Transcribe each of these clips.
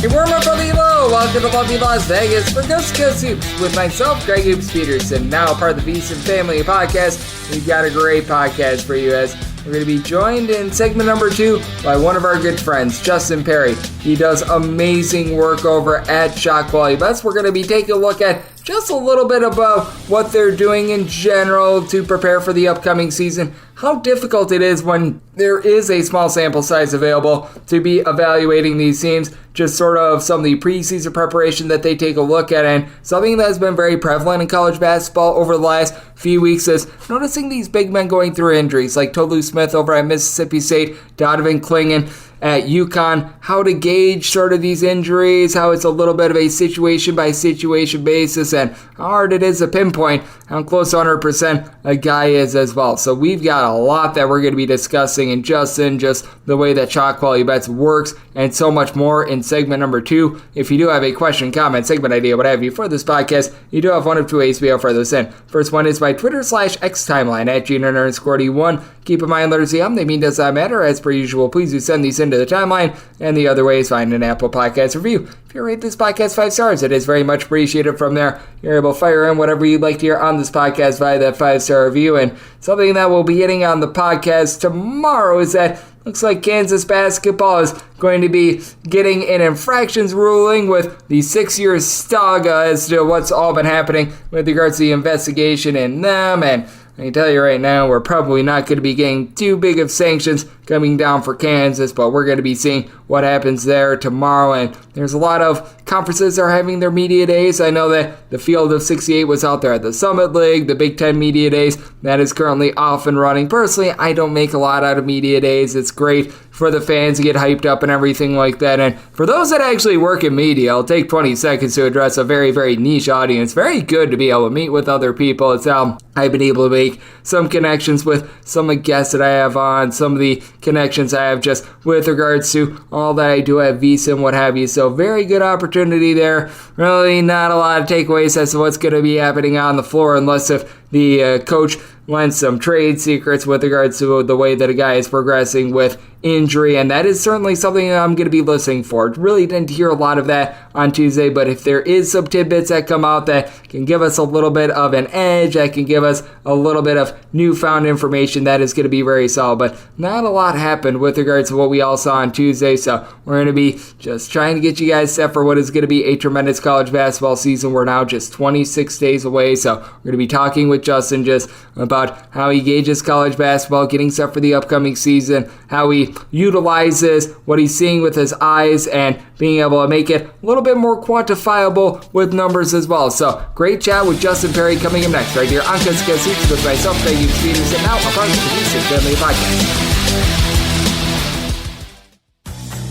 Hey, warm up on the low. Welcome to lovely Las Vegas for Coast to Coast Hoops with myself, Greg Hoops Peterson, now part of the VSiN Family Podcast. We've got a great podcast for you as we're going to be joined in segment number 2 by one of our good friends, Justin Perri. He does amazing work over at Shot Quality Bets. We're going to be taking a look at just a little bit about what they're doing in general to prepare for the upcoming season, how difficult it is when there is a small sample size available to be evaluating these teams, just sort of some of the preseason preparation that they take a look at, and something that has been very prevalent in college basketball over the last few weeks is noticing these big men going through injuries, like Tolu Smith over at Mississippi State, Donovan Clingan at UConn, how to gauge sort of these injuries, how it's a little bit of a situation-by-situation basis, and how hard it is to pinpoint how close to 100% a guy is as well. So we've got a lot that we're going to be discussing in Justin, just the way that Shot Quality Bets works, and so much more in segment number 2. If you do have a question, comment, segment idea, what have you for this podcast, you do have one of two ways to be able to throw those in. First one is my Twitter/X timeline at @Junior_D1. Keep in mind, letters the they mean does not matter. As per usual, please do send these into the timeline. And the other way is find an Apple Podcast review. If you rate this podcast 5 stars, it is very much appreciated. From there, you're able to fire in whatever you'd like to hear on this podcast via that 5-star review. And something that we'll be getting on the podcast tomorrow is that looks like Kansas basketball is going to be getting an infractions ruling with the 6-year saga as to what's all been happening with regards to the investigation in them. And I can tell you right now, we're probably not going to be getting too big of sanctions coming down for Kansas, but we're going to be seeing what happens there tomorrow. And there's a lot of conferences that are having their media days. I know that the Field of 68 was out there at the Summit League, the Big Ten media days, that is currently off and running. Personally, I don't make a lot out of media days. It's great for the fans to get hyped up and everything like that. And for those that actually work in media, I'll take 20 seconds to address a very, very niche audience. Very good to be able to meet with other people. It's how I've been able to make some connections with some of the guests that I have on, some of the connections I have just with regards to all that I do at VSiN, what have you. So very good opportunity there. Really not a lot of takeaways as to what's going to be happening on the floor unless if the coach lends some trade secrets with regards to the way that a guy is progressing with injury, and that is certainly something that I'm going to be listening for. Really didn't hear a lot of that on Tuesday, but if there is some tidbits that come out that can give us a little bit of an edge, that can give us a little bit of newfound information, that is going to be very solid. But not a lot happened with regards to what we all saw on Tuesday, so we're going to be just trying to get you guys set for what is going to be a tremendous college basketball season. We're now just 26 days away, so we're going to be talking with Justin just about how he gauges college basketball, getting set for the upcoming season, how he utilizes what he's seeing with his eyes, and being able to make it a little bit more quantifiable with numbers as well. So, great chat with Justin Perri coming up next right here on Coast to Coast Hoops with myself, Greg Hoops Peterson, now a part of the VSiN Family Podcast.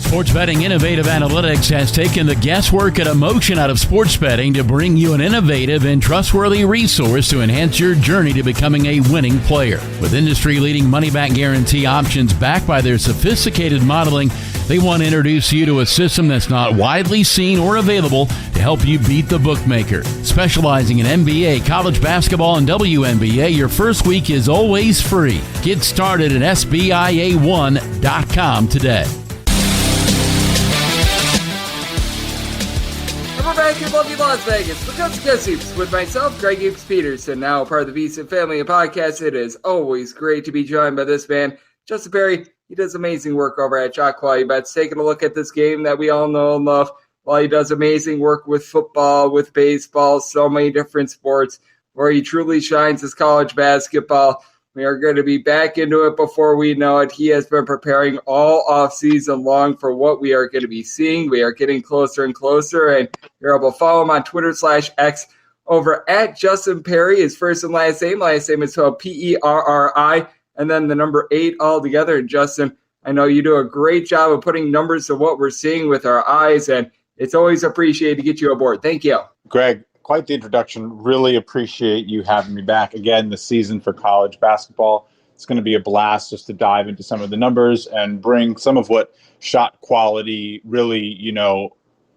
Sports Betting Innovative Analytics has taken the guesswork and emotion out of sports betting to bring you an innovative and trustworthy resource to enhance your journey to becoming a winning player. With industry-leading money-back guarantee options backed by their sophisticated modeling, they want to introduce you to a system that's not widely seen or available to help you beat the bookmaker. Specializing in NBA, college basketball, and WNBA, your first week is always free. Get started at SBIA1.com today. We're back in lovely Las Vegas for Coast to Coast Hoops with myself, Greg Hoops Peterson, now part of the VSiN Family Podcast. It is always great to be joined by this man, Justin Perri. He does amazing work over at Shot Quality Bets, taking a look at this game that we all know and love, while he does amazing work with football, with baseball, so many different sports. Where he truly shines is college basketball. We are going to be back into it before we know it. He has been preparing all offseason long for what we are going to be seeing. We are getting closer and closer, and you're able to follow him on Twitter/X over at Justin Perri. His first and last name. Last name is spelled Perri, and then the number 8 all together. And Justin, I know you do a great job of putting numbers to what we're seeing with our eyes, and it's always appreciated to get you aboard. Thank you. Greg, quite the introduction. Really appreciate you having me back again this season for college basketball. It's going to be a blast just to dive into some of the numbers and bring some of what shot quality really,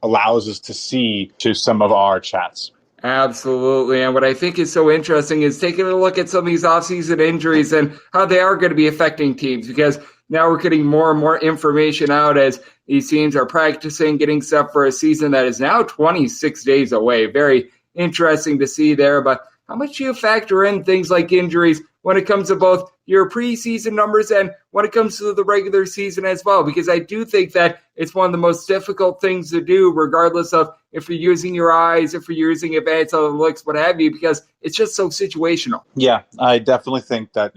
allows us to see to some of our chats. Absolutely. And what I think is so interesting is taking a look at some of these offseason injuries and how they are going to be affecting teams, because now we're getting more and more information out as these teams are practicing, getting set for a season that is now 26 days away. Very interesting to see there. But how much do you factor in things like injuries when it comes to both your preseason numbers and when it comes to the regular season as well? Because I do think that it's one of the most difficult things to do, regardless of if you're using your eyes, if you're using advanced analytics, what have you, because it's just so situational. Yeah, I definitely think that,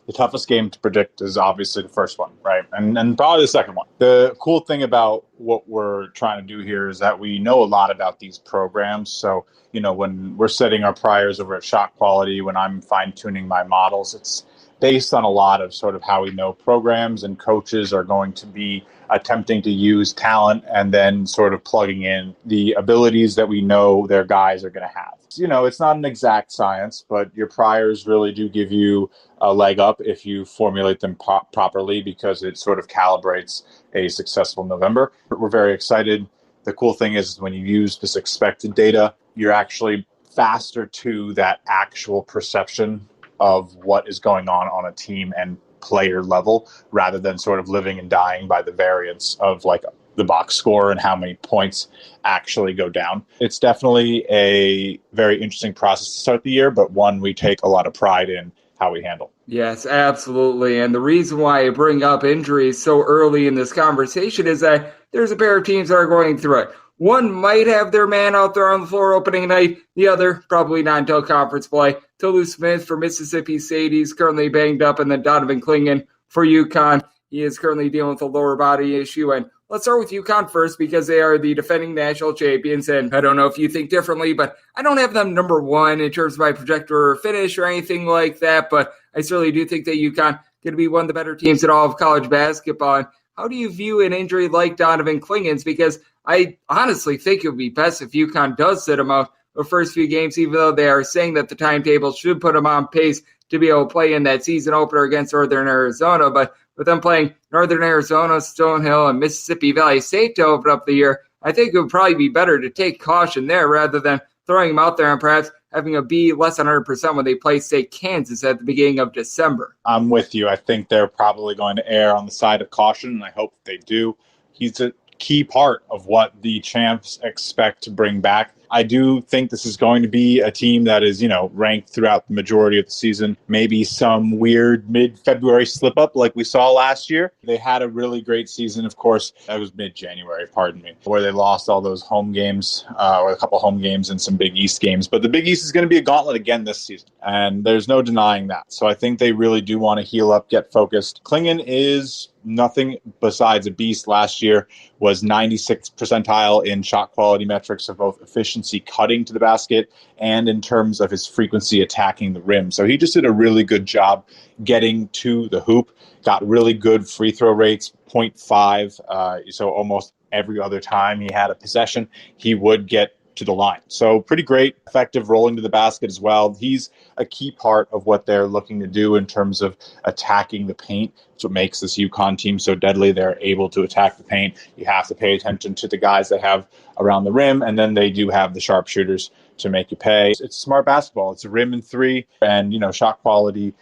the toughest game to predict is obviously the first one, right? And probably the second one. The cool thing about what we're trying to do here is that we know a lot about these programs. So, when we're setting our priors over at Shot Quality, when I'm fine-tuning my models, it's based on a lot of sort of how we know programs and coaches are going to be attempting to use talent and then sort of plugging in the abilities that we know their guys are going to have. It's not an exact science, but your priors really do give you a leg up if you formulate them properly, because it sort of calibrates a successful November. We're very excited. The cool thing is when you use this expected data, you're actually faster to that actual perception of what is going on a team and player level, rather than sort of living and dying by the variance of like the box score and how many points actually go down. It's definitely a very interesting process to start the year, but one we take a lot of pride in how we handle. Yes, absolutely. And the reason why I bring up injuries so early in this conversation is that there's a pair of teams that are going through it. One might have their man out there on the floor opening night. The other, probably not until conference play. Tolu Smith for Mississippi State, he's currently banged up. And then Donovan Clingan for UConn. He is currently dealing with a lower body issue. And let's start with UConn first, because they are the defending national champions. And I don't know if you think differently, but I don't have them number one in terms of my projector or finish or anything like that. But I certainly do think that UConn going to be one of the better teams in all of college basketball. And how do you view an injury like Donovan Clingan's? Because I honestly think it would be best if UConn does sit him out the first few games, even though they are saying that the timetable should put him on pace to be able to play in that season opener against Northern Arizona. But with them playing Northern Arizona, Stonehill, and Mississippi Valley State to open up the year, I think it would probably be better to take caution there rather than throwing him out there and perhaps having a be less than 100% when they play State Kansas at the beginning of December. I'm with you. I think they're probably going to err on the side of caution, and I hope they do. He's a key part of what the champs expect to bring back. I do think this is going to be a team that is, ranked throughout the majority of the season. Maybe some weird mid-February slip-up like we saw last year. They had a really great season, of course. That was mid-January, pardon me, where they lost all those home games, or a couple home games and some Big East games. But the Big East is going to be a gauntlet again this season, and there's no denying that. So I think they really do want to heal up, get focused. Clingan is nothing besides a beast. Last year was 96th percentile in shot quality metrics of both efficiency cutting to the basket and in terms of his frequency attacking the rim. So he just did a really good job getting to the hoop, got really good free throw rates, 0.5. So almost every other time he had a possession, he would get to the line. So pretty great, effective rolling to the basket as well. He's a key part of what they're looking to do in terms of attacking the paint. It's what makes this UConn team so deadly. They're able to attack the paint. You have to pay attention to the guys they have around the rim, and then they do have the sharpshooters to make you pay. It's smart basketball. It's a rim and three, and shot quality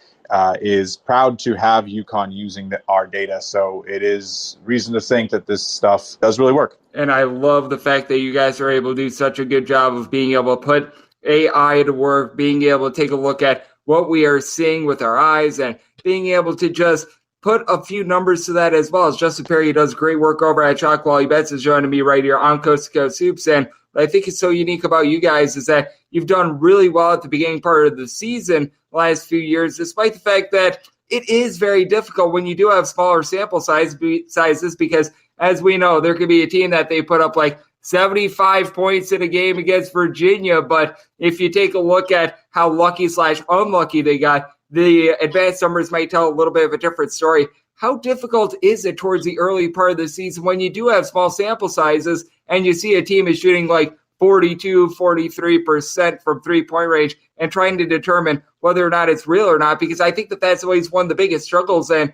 is proud to have UConn using our data. So it is reason to think that this stuff does really work. And I love the fact that you guys are able to do such a good job of being able to put AI to work, being able to take a look at what we are seeing with our eyes, and being able to just put a few numbers to that as well. As Justin Perri does great work over at Shot Quality Bets, is joining me right here on Coast to Coast Hoops. And what I think is so unique about you guys is that you've done really well at the beginning part of the season the last few years, despite the fact that it is very difficult when you do have smaller sample sizes, because as we know, there could be a team that they put up like 75 points in a game against Virginia, but if you take a look at how lucky/unlucky they got, the advanced numbers might tell a little bit of a different story. How difficult is it towards the early part of the season when you do have small sample sizes and you see a team is shooting like 42, 43% from three-point range and trying to determine whether or not it's real or not? Because I think that that's always one of the biggest struggles. And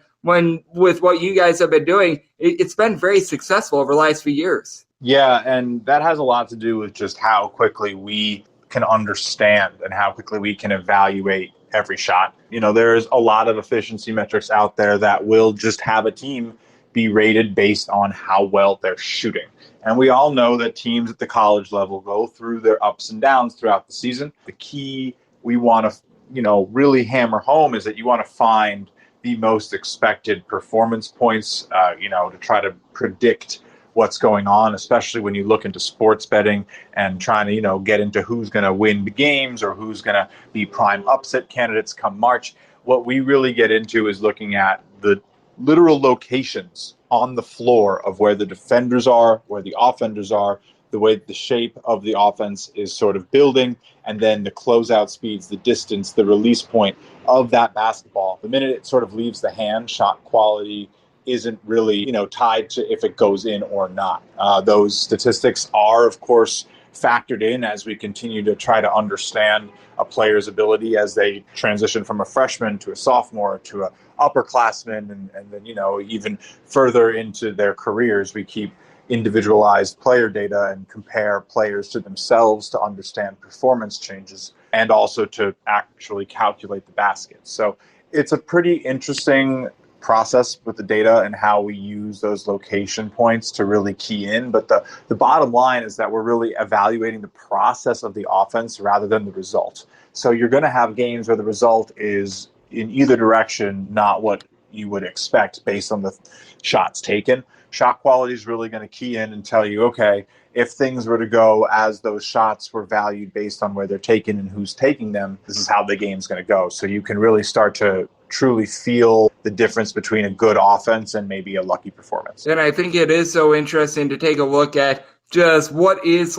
with what you guys have been doing, it's been very successful over the last few years. Yeah, and that has a lot to do with just how quickly we can understand and how quickly we can evaluate every shot. There's a lot of efficiency metrics out there that will just have a team be rated based on how well they're shooting. And we all know that teams at the college level go through their ups and downs throughout the season. The key we want to, really hammer home is that you want to find the most expected performance points, to try to predict what's going on, especially when you look into sports betting and trying to, get into who's going to win the games or who's going to be prime upset candidates come March. What we really get into is looking at the literal locations on the floor of where the defenders are, where the offenders are, the way the shape of the offense is sort of building, and then the closeout speeds, the distance, the release point of that basketball. The minute it sort of leaves the hand, shot quality isn't really, tied to if it goes in or not. Those statistics are, of course, factored in as we continue to try to understand a player's ability as they transition from a freshman to a sophomore to a upperclassman, and then, even further into their careers. We keep individualized player data and compare players to themselves to understand performance changes and also to actually calculate the basket. So it's a pretty interesting process with the data and how we use those location points to really key in. But the bottom line is that we're really evaluating the process of the offense rather than the result. So you're going to have games where the result is in either direction not what you would expect based on the shots taken. Shot quality is really going to key in and tell you, okay, if things were to go as those shots were valued based on where they're taken and who's taking them, this is how the game's going to go. So you can really start to truly feel the difference between a good offense and maybe a lucky performance. And I think it is so interesting to take a look at just what is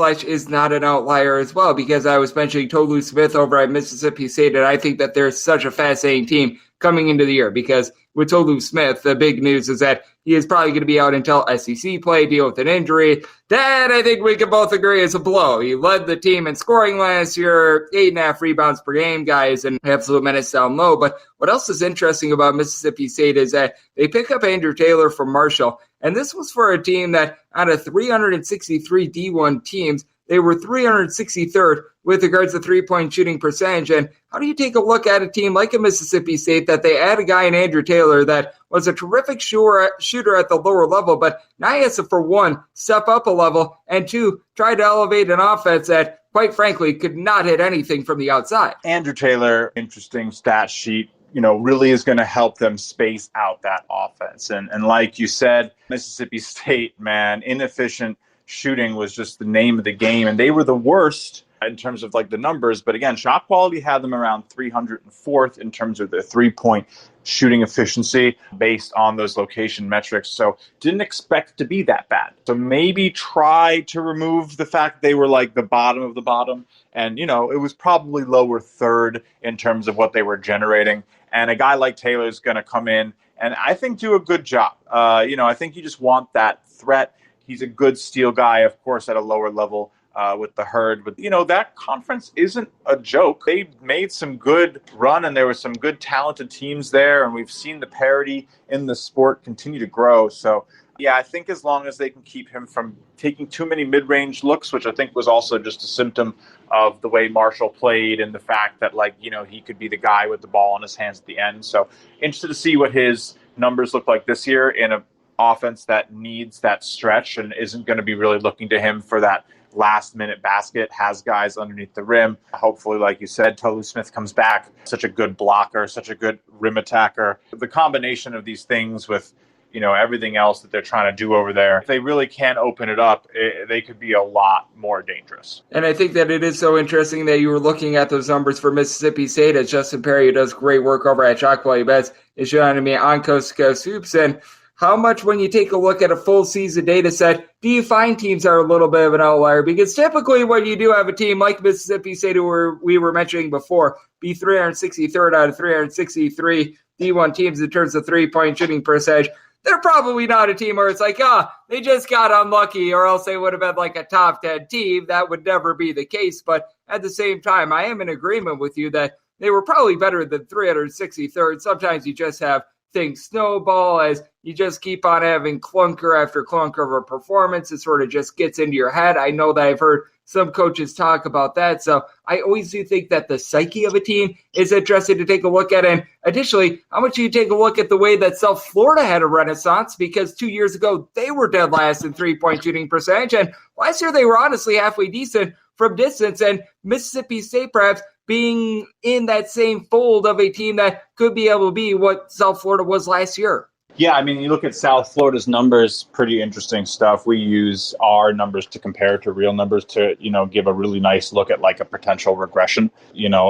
not an outlier as well, because I was mentioning Tolu Smith over at Mississippi State, and I think that they're such a fascinating team coming into the year, because with Tolu Smith, the big news is that he is probably going to be out until SEC play, deal with an injury. That, I think we can both agree, is a blow. He led the team in scoring last year, 8.5 rebounds per game, guys, and absolute menace down low. But what else is interesting about Mississippi State is that they pick up Andrew Taylor from Marshall, and this was for a team that out of 363 D1 teams, they were 363rd with regards to three-point shooting percentage. And how do you take a look at a team like a Mississippi State that they add a guy in Andrew Taylor that was a terrific shooter at the lower level, but now he has to, for one, step up a level, and two, try to elevate an offense that, quite frankly, could not hit anything from the outside? Andrew Taylor, interesting stat sheet, really is going to help them space out that offense. And like you said, Mississippi State, man, inefficient shooting was just the name of the game, and they were the worst in terms of the numbers. But again, shot quality had them around 304th in terms of their 3-point shooting efficiency based on those location metrics. So didn't expect it to be that bad. So maybe try to remove the fact they were the bottom of the bottom. And, it was probably lower third in terms of what they were generating. And a guy like Taylor is going to come in and I think do a good job. I think you just want that threat. He's a good steal guy, of course, at a lower level with the Herd. But, that conference isn't a joke. They made some good run, and there were some good talented teams there, and we've seen the parity in the sport continue to grow. So, yeah, I think as long as they can keep him from taking too many mid-range looks, which I think was also just a symptom of the way Marshall played and the fact that, he could be the guy with the ball in his hands at the end. So interested to see what his numbers look like this year in a offense that needs that stretch and isn't going to be really looking to him for that last-minute basket, has guys underneath the rim. Hopefully, like you said, Tolu Smith comes back. Such a good blocker, such a good rim attacker. The combination of these things with, everything else that they're trying to do over there, if they really can open it up, they could be a lot more dangerous. And I think that it is so interesting that you were looking at those numbers for Mississippi State, as Justin Perri, who does great work over at Chalk Value Bets, is showing me on Coast to Coast Hoops. And how much, when you take a look at a full season data set, do you find teams are a little bit of an outlier? Because typically when you do have a team like Mississippi State, who we were mentioning before, be 363rd out of 363 D1 teams in terms of three-point shooting percentage, they're probably not a team where it's they just got unlucky, or else they would have been a top 10 team. That would never be the case. But at the same time, I am in agreement with you that they were probably better than 363rd. Sometimes you just have things snowball as you just keep on having clunker after clunker of a performance. It sort of just gets into your head. I know that I've heard some coaches talk about that. So I always do think that the psyche of a team is interesting to take a look at. And additionally, how much do you take a look at the way that South Florida had a renaissance? Because 2 years ago, they were dead last in three-point shooting percentage. And last year, they were honestly halfway decent from distance. And Mississippi State perhaps being in that same fold of a team that could be able to be what South Florida was last year. Yeah, I mean, you look at South Florida's numbers, pretty interesting stuff. We use our numbers to compare to real numbers to, give a really nice look at like a potential regression,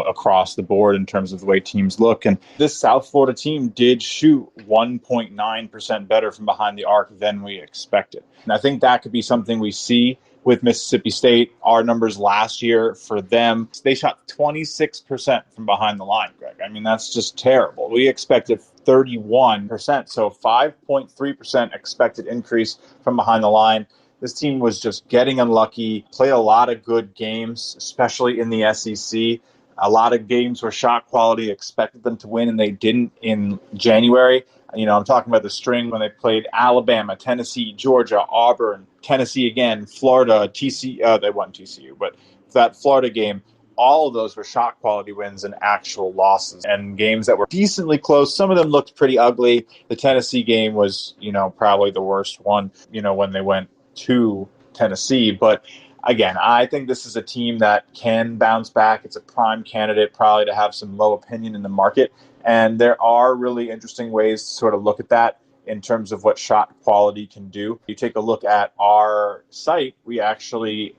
across the board in terms of the way teams look. And this South Florida team did shoot 1.9% better from behind the arc than we expected. And I think that could be something we see with Mississippi State. Our numbers last year for them, they shot 26% from behind the line, Greg. I mean, that's just terrible. We expected 31%, so 5.3% expected increase from behind the line. This team was just getting unlucky, played a lot of good games, especially in the SEC. A lot of games where shot quality expected them to win, and they didn't in January. I'm talking about the string when they played Alabama, Tennessee, Georgia, Auburn, Tennessee again, Florida, TCU. They won TCU, but that Florida game, all of those were shot quality wins and actual losses and games that were decently close. Some of them looked pretty ugly. The Tennessee game was, probably the worst one, when they went to Tennessee. But again, I think this is a team that can bounce back. It's a prime candidate probably to have some low opinion in the market. And there are really interesting ways to sort of look at that in terms of what shot quality can do. You take a look at our site, we actually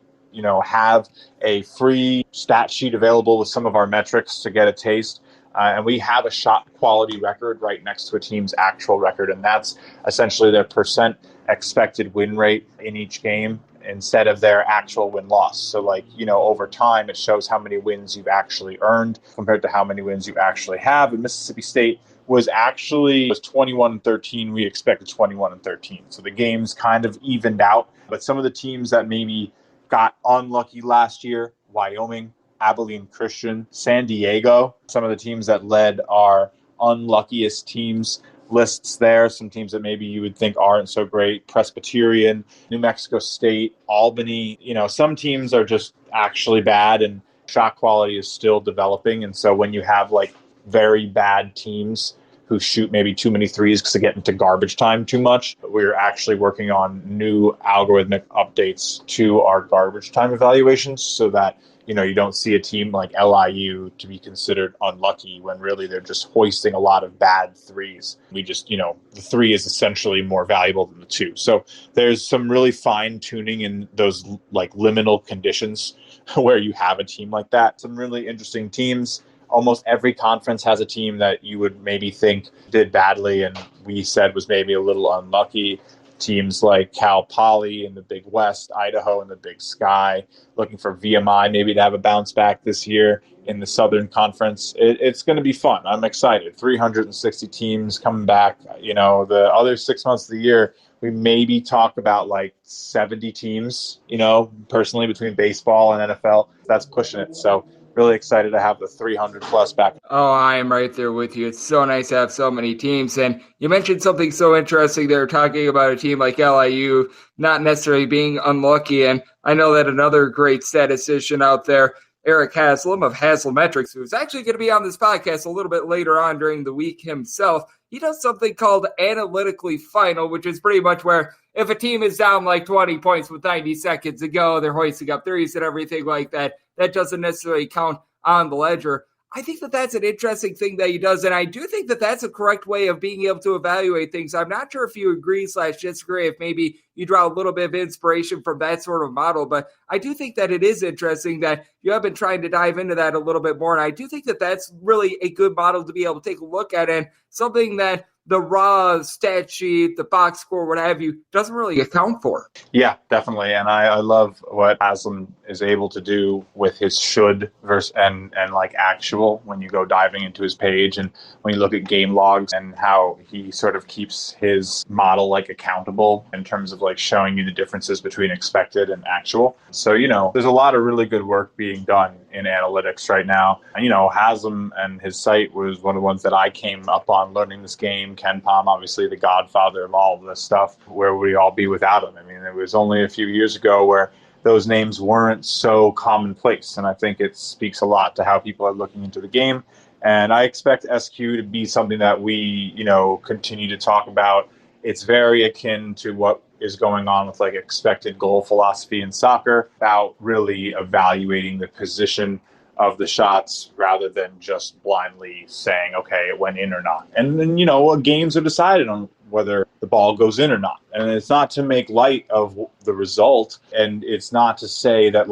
have a free stat sheet available with some of our metrics to get a taste. And we have a shot quality record right next to a team's actual record. And that's essentially their percent expected win rate in each game instead of their actual win-loss. So over time, it shows how many wins you've actually earned compared to how many wins you actually have. And Mississippi State was 21-13. We expected 21-13. So the games kind of evened out. But some of the teams that maybe got unlucky last year, Wyoming, Abilene Christian, San Diego, some of the teams that led our unluckiest teams lists there, some teams that maybe you would think aren't so great, Presbyterian, New Mexico State, Albany. Some teams are just actually bad and shot quality is still developing. And so when you have very bad teams who shoot maybe too many threes because they get into garbage time too much, we're actually working on new algorithmic updates to our garbage time evaluations so that you don't see a team like LIU to be considered unlucky when really they're just hoisting a lot of bad threes. We just, the three is essentially more valuable than the two. So there's some really fine tuning in those liminal conditions where you have a team like that. Some really interesting teams. Almost every conference has a team that you would maybe think did badly and we said was maybe a little unlucky. Teams like Cal Poly in the Big West, Idaho in the Big Sky, looking for VMI maybe to have a bounce back this year in the Southern Conference. It's going to be fun. I'm excited. 360 teams coming back. The other 6 months of the year, we maybe talk about 70 teams, personally between baseball and NFL. That's pushing it. So really excited to have the 300 plus back. Oh, I am right there with you. It's so nice to have so many teams. And you mentioned something so interesting there, talking about a team like LIU not necessarily being unlucky. And I know that another great statistician out there, Eric Haslam of Haslametrics, who's actually going to be on this podcast a little bit later on during the week himself, he does something called analytically final, which is pretty much where if a team is down 20 points with 90 seconds to go, they're hoisting up threes and everything like that. That doesn't necessarily count on the ledger. I think that that's an interesting thing that he does, and I do think that that's a correct way of being able to evaluate things. I'm not sure if you agree/disagree, if maybe you draw a little bit of inspiration from that sort of model, but I do think that it is interesting that you have been trying to dive into that a little bit more, and I do think that that's really a good model to be able to take a look at, and something that the raw stat sheet, the box score, what have you, doesn't really account for. Yeah, definitely. And I love what Haslam is able to do with his should versus and actual when you go diving into his page and when you look at game logs and how he sort of keeps his model accountable in terms of showing you the differences between expected and actual. So, there's a lot of really good work being being done in analytics right now. And, Haslam and his site was one of the ones that I came up on learning this game. Ken Pom, obviously the godfather of all of this stuff. Where would we all be without him? I mean, it was only a few years ago where those names weren't so commonplace. And I think it speaks a lot to how people are looking into the game. And I expect SQ to be something that we, continue to talk about. It's very akin to what is going on with like expected goal philosophy in soccer, about really evaluating the position of the shots rather than just blindly saying, okay, it went in or not. And then, games are decided on whether the ball goes in or not. And it's not to make light of the result. And it's not to say that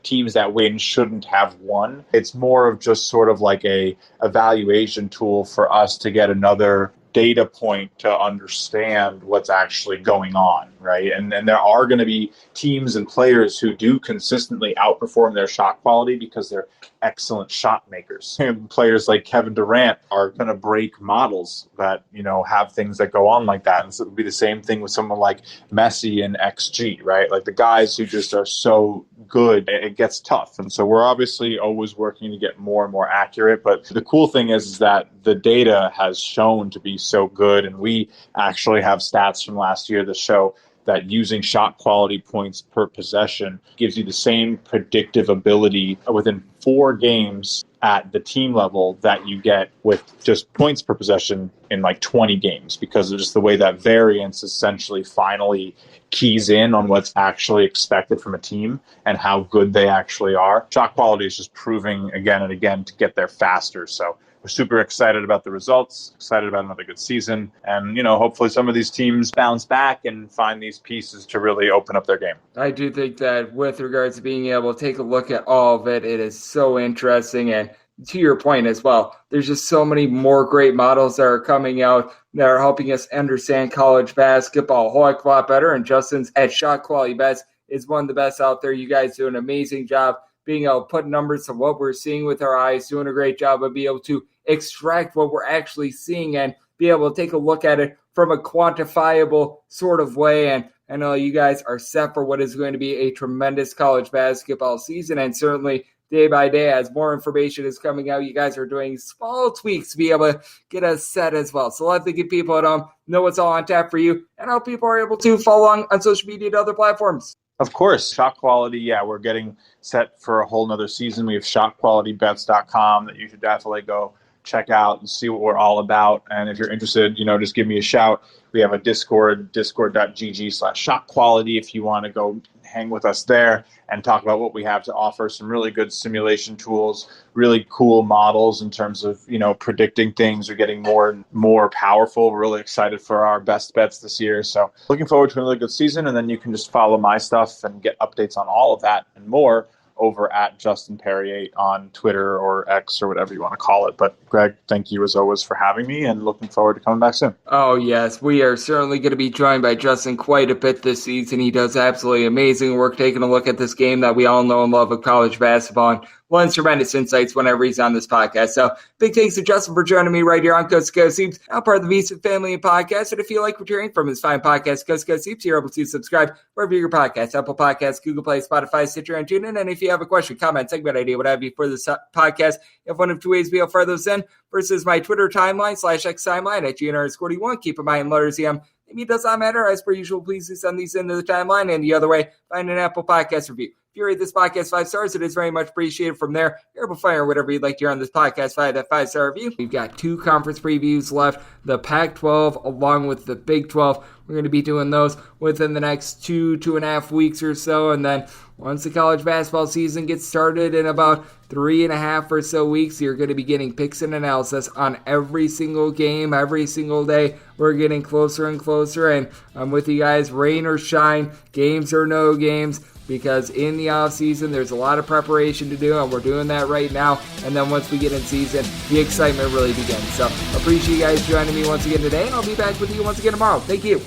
teams that win shouldn't have won. It's more of just sort of like a evaluation tool for us to get another data point to understand what's actually going on, right? And there are going to be teams and players who do consistently outperform their shot quality because they're excellent shot makers. And players like Kevin Durant are going to break models that, have things that go on like that. And so it would be the same thing with someone like Messi and XG, right? Like the guys who just are so good, it gets tough. And so we're obviously always working to get more and more accurate. But the cool thing is that the data has shown to be so good. And we actually have stats from last year that show that using shot quality points per possession gives you the same predictive ability within 4 games at the team level that you get with just points per possession in like 20 games, because of just the way that variance essentially finally keys in on what's actually expected from a team and how good they actually are. Shot quality is just proving again and again to get there faster. So we're super excited about the results, excited about another good season. And, hopefully some of these teams bounce back and find these pieces to really open up their game. I do think that with regards to being able to take a look at all of it, it is so interesting. And to your point as well, there's just so many more great models that are coming out that are helping us understand college basketball a whole heck of a lot better. And Justin's at Shot Quality Bets is one of the best out there. You guys do an amazing job being able to put numbers to what we're seeing with our eyes, doing a great job of being able to extract what we're actually seeing and be able to take a look at it from a quantifiable sort of way. And I know you guys are set for what is going to be a tremendous college basketball season. And certainly day by day, as more information is coming out, you guys are doing small tweaks to be able to get us set as well. So let the good people at home know what's all on tap for you and how people are able to follow along on social media and other platforms. Of course, shot quality. We're getting set for a whole nother season. We have shotqualitybets.com that you should definitely go check out and see what we're all about. And if you're interested, just give me a shout. We have a Discord, discord.gg/shotquality if you want to go hang with us there and talk about what we have to offer. Some really good simulation tools, really cool models in terms of, predicting things or getting more and more powerful. We're really excited for our best bets this year. So looking forward to another good season. And then you can just follow my stuff and get updates on all of that and more over at Justin Perri 8 on Twitter or X or whatever you want to call it. But Greg, thank you as always for having me and looking forward to coming back soon. Oh, yes. We are certainly going to be joined by Justin quite a bit this season. He does absolutely amazing work taking a look at this game that we all know and love of college basketball. And one tremendous insights whenever he's on this podcast. So big thanks to Justin for joining me right here on Coast to Coast Hoops. I'm part of the VSiN family podcast. And if you like what you're hearing from his fine podcast, Coast to Coast Hoops, you're able to subscribe wherever your podcast, Apple Podcasts, Google Play, Spotify, Stitcher, and TuneIn. And if you have a question, comment, segment idea, what have you for this podcast, you have one of 2 ways we'll further those in versus my Twitter timeline /X timeline at GNR41. Keep in mind, letters EM. Maybe it does not matter. As per usual, please do send these into the timeline. And the other way, find an Apple Podcast review. If you rate this podcast 5 stars, it is very much appreciated. From there, you're able to fire whatever you'd like to hear on this podcast via that 5-star review. We've got 2 conference previews left, the Pac-12 along with the Big 12. We're going to be doing those within the next 2.5 weeks or so. And then once the college basketball season gets started in about 3.5 or so weeks, you're going to be getting picks and analysis on every single game, every single day. We're getting closer and closer, and I'm with you guys, rain or shine, games or no games, because in the offseason, there's a lot of preparation to do, and we're doing that right now. And then once we get in season, the excitement really begins. So appreciate you guys joining me once again today, and I'll be back with you once again tomorrow. Thank you.